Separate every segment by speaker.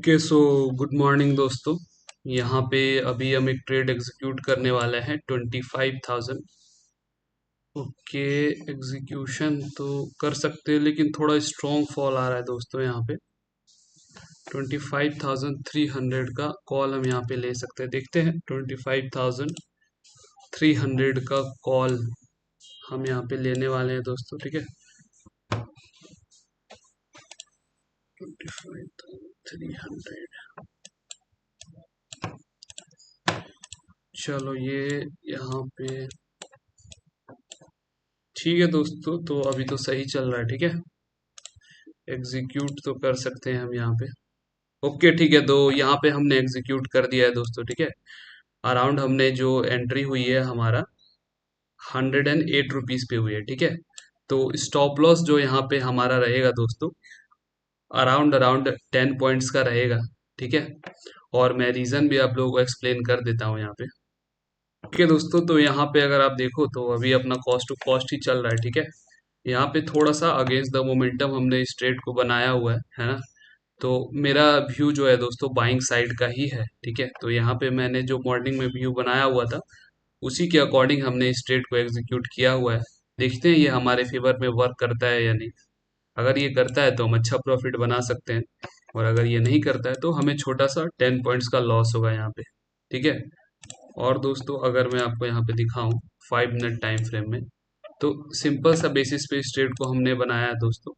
Speaker 1: Okay so good morning दोस्तों। यहाँ पे अभी हम एक ट्रेड एग्जीक्यूट करने वाले हैं 25,000। ओके, एग्जीक्यूशन तो कर सकते हैं लेकिन थोड़ा स्ट्रॉन्ग फॉल आ रहा है दोस्तों। यहाँ पे 25,300 का कॉल हम यहाँ पे ले सकते हैं। देखते हैं 25,300 का कॉल हम यहाँ पे लेने वाले हैं दोस्तों। ठीक है, 25,300। चलो ये यहाँ पे ठीक है दोस्तों, तो अभी तो सही चल रहा है। ठीक है, एग्जीक्यूट तो कर सकते हैं हम यहाँ पे। ओके ठीक है, तो यहाँ पे हमने एग्जीक्यूट कर दिया है दोस्तों। ठीक है, अराउंड हमने जो एंट्री हुई है हमारा 108 रुपीज पे हुई है। ठीक है, तो स्टॉप लॉस जो यहाँ पे हमारा रहेगा दोस्तों, अराउंड अराउंड 10 पॉइंट्स का रहेगा। ठीक है, और मैं रीजन भी आप लोगों को एक्सप्लेन कर देता हूँ यहाँ पे। ओके दोस्तों, तो यहाँ पे अगर आप देखो तो अभी अपना कॉस्ट टू कॉस्ट ही चल रहा है। ठीक है, यहाँ पे थोड़ा सा अगेंस्ट द मोमेंटम हमने इस ट्रेड को बनाया हुआ है ना। तो मेरा व्यू जो है दोस्तों बाइंग साइड का ही है। ठीक है, तो यहाँ पे मैंने जो मॉर्निंग में व्यू बनाया हुआ था उसी के अकॉर्डिंग हमने इस ट्रेड को एग्जीक्यूट किया हुआ है। देखते हैं ये हमारे फेवर में वर्क करता है या नहीं। अगर ये करता है तो हम अच्छा प्रॉफिट बना सकते हैं, और अगर ये नहीं करता है तो हमें छोटा सा 10 पॉइंट्स का लॉस होगा यहाँ पे। ठीक है, और दोस्तों अगर मैं आपको यहाँ पे दिखाऊं 5 मिनट टाइम फ्रेम में, तो सिंपल सा बेसिस पे इस ट्रेड को हमने बनाया है दोस्तों।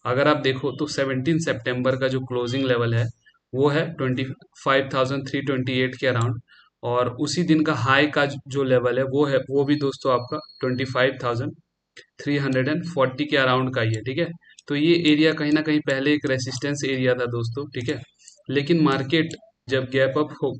Speaker 1: अगर आप देखो तो 17 सितंबर का जो क्लोजिंग लेवल है वो है 25,328 के अराउंड, और उसी दिन का हाई का जो लेवल है वो भी दोस्तों आपका 25,340 के अराउंड का ही है। ठीक है, तो ये एरिया कहीं ना कहीं पहले एक रेसिस्टेंस एरिया था दोस्तों। ठीक है, लेकिन मार्केट जब गैप अप हो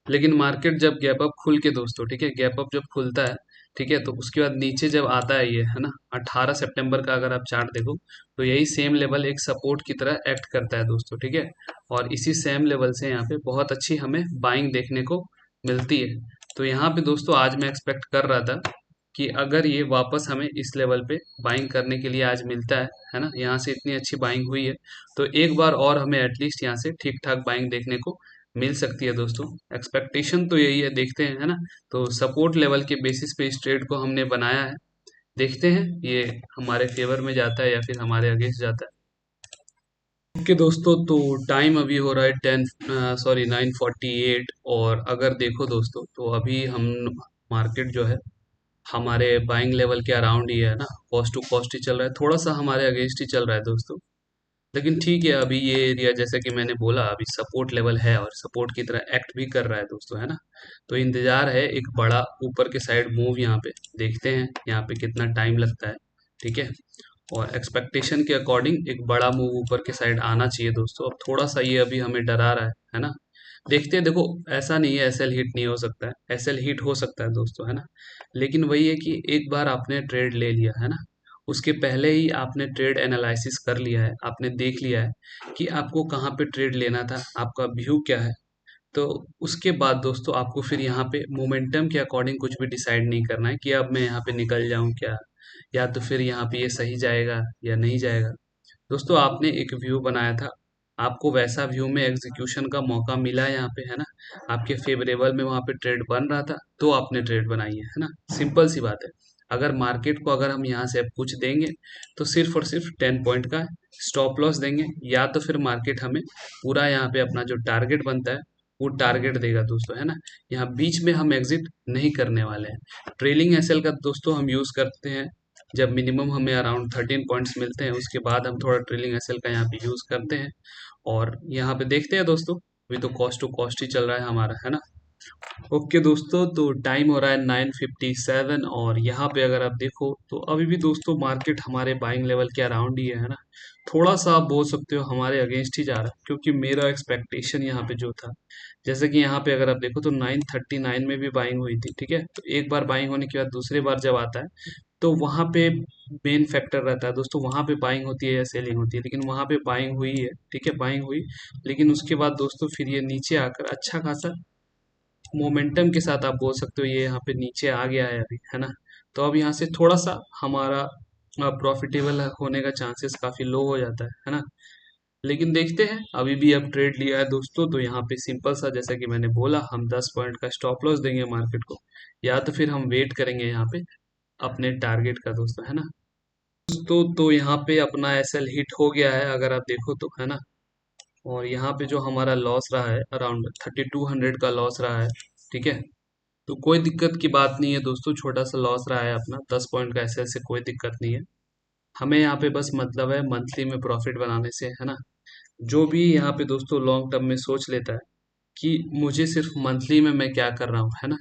Speaker 1: लेकिन मार्केट जब गैप अप खुल के दोस्तों, ठीक है, गैप अप जब खुलता है, ठीक है, तो उसके बाद नीचे जब आता है ये है ना, 18 सितंबर का अगर आप चार्ट देखो तो यही सेम लेवल एक सपोर्ट की तरह एक्ट करता है दोस्तों। ठीक है, और इसी सेम लेवल से यहाँ पे बहुत अच्छी हमें बाइंग देखने को मिलती है। तो यहाँ पे दोस्तों आज मैं एक्सपेक्ट कर रहा था कि अगर ये वापस हमें इस लेवल पे बाइंग करने के लिए आज मिलता है ना, यहाँ से इतनी अच्छी बाइंग हुई है, तो एक बार और हमें एटलीस्ट यहाँ से ठीक ठाक बाइंग देखने को मिल सकती है दोस्तों। एक्सपेक्टेशन तो यही है, देखते हैं है ना। तो सपोर्ट लेवल के बेसिस पे इस ट्रेड को हमने बनाया है। देखते हैं ये हमारे फेवर में जाता है या फिर हमारे अगेंस्ट जाता है। ओके दोस्तों, तो टाइम अभी हो रहा है 9:48, और अगर देखो दोस्तों तो अभी हम मार्केट जो है हमारे बाइंग लेवल के अराउंड ही है ना, कॉस्ट टू कॉस्ट ही चल रहा है, थोड़ा सा हमारे अगेंस्ट ही चल रहा है दोस्तों। लेकिन ठीक है, अभी ये एरिया जैसा कि मैंने बोला अभी सपोर्ट लेवल है और सपोर्ट की तरह एक्ट भी कर रहा है दोस्तों, है ना। तो इंतजार है एक बड़ा ऊपर के साइड मूव यहाँ पे। देखते हैं यहाँ पे कितना टाइम लगता है। ठीक है, और एक्सपेक्टेशन के अकॉर्डिंग एक बड़ा मूव ऊपर के साइड आना चाहिए दोस्तों। अब थोड़ा सा ये अभी हमें डरा रहा है ना। देखते हैं, देखो ऐसा नहीं है एसएल हिट नहीं हो सकता है, एसएल हिट हो सकता है दोस्तों, है ना। लेकिन वही है कि एक बार आपने ट्रेड ले लिया है ना, उसके पहले ही आपने ट्रेड एनालिसिस कर लिया है, आपने देख लिया है कि आपको कहाँ पे ट्रेड लेना था, आपका व्यू क्या है। तो उसके बाद दोस्तों आपको फिर यहाँ पे मोमेंटम के अकॉर्डिंग कुछ भी डिसाइड नहीं करना है कि अब मैं यहाँ पे निकल जाऊँ क्या, या तो फिर यहाँ पे ये सही जाएगा या नहीं जाएगा। दोस्तों आपने एक व्यू बनाया था, आपको वैसा व्यू में एग्जीक्यूशन का मौका मिला है यहाँ पे, है ना। आपके फेवरेबल में वहाँ पे ट्रेड बन रहा था तो आपने ट्रेड बनाई है ना। सिंपल सी बात है। अगर मार्केट को अगर हम यहाँ से अब कुछ देंगे तो सिर्फ और सिर्फ 10 पॉइंट का स्टॉप लॉस देंगे, या तो फिर मार्केट हमें पूरा यहाँ पे अपना जो टारगेट बनता है वो टारगेट देगा दोस्तों, है ना। यहाँ बीच में हम एग्जिट नहीं करने वाले हैं। ट्रेलिंग एसएल का दोस्तों हम यूज करते हैं जब मिनिमम हमें अराउंड 13 पॉइंट्स मिलते हैं, उसके बाद हम थोड़ा ट्रेलिंग एसएल का यहाँ पे यूज करते हैं। और यहाँ पे देखते हैं दोस्तों, अभी तो कॉस्ट टू कॉस्ट ही चल रहा है हमारा, है ना। ओके दोस्तों, तो टाइम हो रहा है 9:57, और यहाँ पे अगर आप देखो तो अभी भी दोस्तों मार्केट हमारे बाइंग लेवल के अराउंड ही है ना। थोड़ा सा आप बोल सकते हो हमारे अगेंस्ट ही जा रहा है, क्योंकि मेरा एक्सपेक्टेशन यहाँ पे जो था, जैसे कि यहाँ पे अगर आप देखो तो 9:39 में भी बाइंग हुई थी। ठीक है, तो एक बार बाइंग होने के बाद दूसरी बार जब आता है तो वहाँ पे मेन फैक्टर रहता है दोस्तों, वहाँ पे बाइंग होती है या सेलिंग होती है, लेकिन वहाँ पे बाइंग हुई है। ठीक है, बाइंग हुई, लेकिन उसके बाद दोस्तों फिर ये नीचे आकर अच्छा खासा मोमेंटम के साथ आप बोल सकते हो ये यहाँ पे नीचे आ गया है अभी, है ना। तो अब यहाँ से थोड़ा सा हमारा प्रॉफिटेबल होने का चांसेस काफी लो हो जाता है ना। लेकिन देखते हैं, अभी भी अब ट्रेड लिया है दोस्तों, तो यहाँ पे सिंपल सा जैसा कि मैंने बोला, हम 10 पॉइंट का स्टॉप लॉस देंगे मार्केट को, या तो फिर हम वेट करेंगे यहाँ पे अपने टारगेट का दोस्तों, है ना। दोस्तों तो यहाँ पे अपना एसएल हिट हो गया है अगर आप देखो तो, है ना। और यहाँ पे जो हमारा लॉस रहा है अराउंड 3200 का लॉस रहा है, ठीक है। तो कोई दिक्कत की बात नहीं है दोस्तों, छोटा सा लॉस रहा है अपना 10 पॉइंट का एसएल से, कोई दिक्कत नहीं है। हमें यहाँ पे बस मतलब है मंथली में प्रॉफिट बनाने से, है ना। जो भी यहाँ पे दोस्तों लॉन्ग टर्म में सोच लेता है कि मुझे सिर्फ मंथली में मैं क्या कर रहा हूँ, है ना,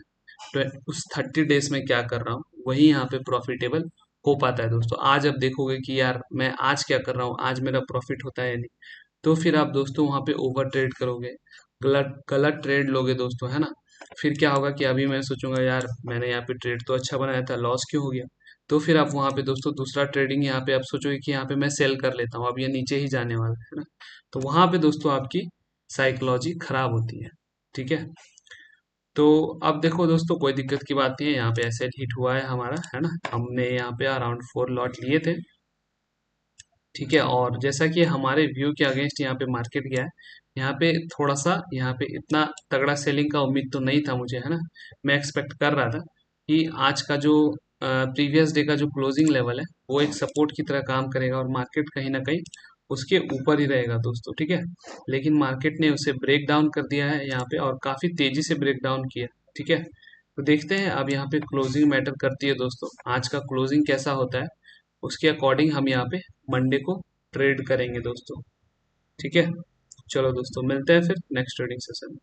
Speaker 1: तो उस 30 डेज में क्या कर रहा हूँ, वही यहाँ पे प्रॉफिटेबल हो पाता है दोस्तों। आज अब देखोगे कि यार मैं आज क्या कर रहा हूँ, आज मेरा प्रॉफिट होता है या नहीं, तो फिर आप दोस्तों वहाँ पे ओवर ट्रेड करोगे, गलत गलत ट्रेड लोगे दोस्तों, है ना। फिर क्या होगा कि अभी मैं सोचूंगा यार मैंने यहाँ पे ट्रेड तो अच्छा बनाया था, लॉस क्यों हो गया। तो फिर आप वहाँ पे दोस्तों दूसरा ट्रेडिंग यहाँ पे आप सोचोगे कि यहाँ पे मैं सेल कर लेता हूँ, अब ये नीचे ही जाने वाला है ना। तो वहाँ पे दोस्तों आपकी साइकोलॉजी खराब होती है, ठीक है। तो अब देखो दोस्तों कोई दिक्कत की बात नहीं है, यहाँ पे एसेट हिट हुआ है हमारा, है ना। हमने यहाँ पे अराउंड 4 लॉट लिए थे, ठीक है। और जैसा कि हमारे व्यू के अगेंस्ट यहाँ पे मार्केट गया है, यहाँ पे थोड़ा सा यहाँ पे इतना तगड़ा सेलिंग का उम्मीद तो नहीं था मुझे, है ना। मैं एक्सपेक्ट कर रहा था कि आज का जो प्रीवियस डे का जो क्लोजिंग लेवल है वो एक सपोर्ट की तरह काम करेगा और मार्केट कहीं ना कहीं उसके ऊपर ही रहेगा दोस्तों, ठीक है। लेकिन मार्केट ने उसे ब्रेक डाउन कर दिया है यहाँ पे, और काफी तेजी से ब्रेक डाउन किया, ठीक है। तो देखते हैं अब यहाँ पे क्लोजिंग मैटर करती है दोस्तों, आज का क्लोजिंग कैसा होता है उसके अकॉर्डिंग हम यहाँ पे मंडे को ट्रेड करेंगे दोस्तों, ठीक है। चलो दोस्तों मिलते हैं फिर नेक्स्ट ट्रेडिंग सेशन में।